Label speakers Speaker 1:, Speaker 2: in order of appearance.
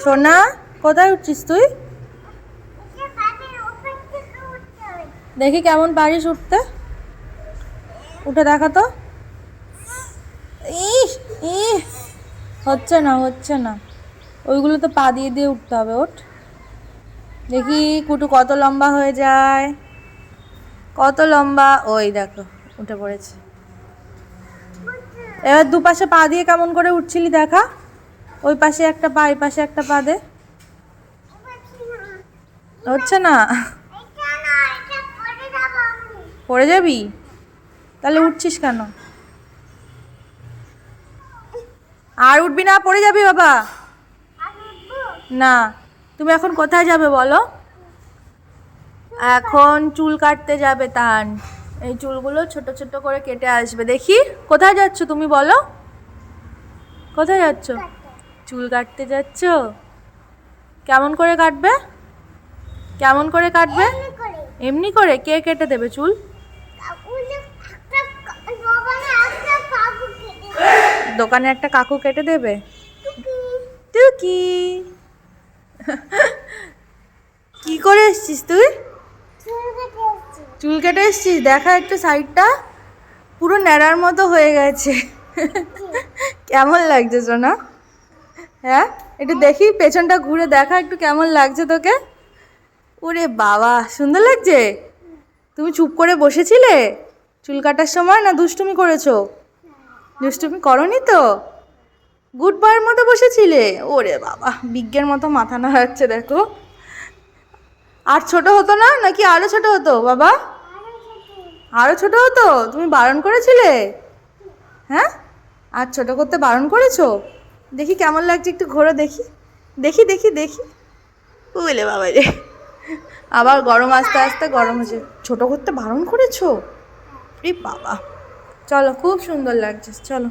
Speaker 1: সোনা, কোথায় উঠছিস তুই? দেখি কেমন পারিস উঠতে, উঠে দেখা তো। ইস ইস, হচ্ছে না হচ্ছে না, ওইগুলো তো পা দিয়ে দিয়ে উঠতে হবে। ওঠ দেখি কুটু কত লম্বা হয়ে যায়, কত লম্বা। ওই দেখো উঠে পড়েছে। এবার দুপাশে পা দিয়ে কেমন করে উঠছিলি দেখা। ওই পাশে একটা পা, এই পাশে একটা পা দে। হচ্ছে না, পড়ে যাবি? তাহলে উঠছিস কেন? আর উঠবি না, পড়ে যাবি বাবা। না, তুমি এখন কোথায় যাবে বলো? এখন চুল কাটতে যাবে তান। এই চুলগুলো ছোট ছোট করে কেটে আসবে। দেখি কোথায় যাচ্ছ তুমি বলো, কোথায় যাচ্ছ? চুল কাটতে যাচ্ছ? কেমন করে কাটবে, কেমন করে কাটবে? এমনি করে? কে কেটে দেবে চুল? দোকানে একটা কাকু কেটে দেবে। টুকি, কি করে এসছিস তুই? চুল কেটে এসছিস? দেখা একটু সাইডটা, পুরো ন্যাড়ার মতো হয়ে গেছে। কেমন লাগছে সোনা? হ্যাঁ, একটু দেখি পেছনটা ঘুরে দেখা একটু কেমন লাগছে তোকে। ওরে বাবা, সুন্দর লাগছে। তুমি চুপ করে বসেছিলে চুল কাটার সময়, না দুষ্টুমি করেছো? দুষ্টুমি করনি তো? গুড বয়ের মতো বসেছিলে? ওরে বাবা, বিজ্ঞের মতো মাথা নাড়াচ্ছে দেখো। আর ছোট হতো না নাকি আরো ছোট হতো বাবা? আরো ছোট হতো? তুমি বারণ করেছিলে? হ্যাঁ, আর ছোট করতে বারণ করেছো? দেখি কেমন লাগছে, একটু ঘোরো দেখি, দেখি দেখি দেখি। বুঝলে বাবা রে, আবার গরম আস্তে আস্তে গরম হচ্ছে। ছোট করতে বারণ করেছো? রে বাবা, চলো, খুব সুন্দর লাগছে, চলো।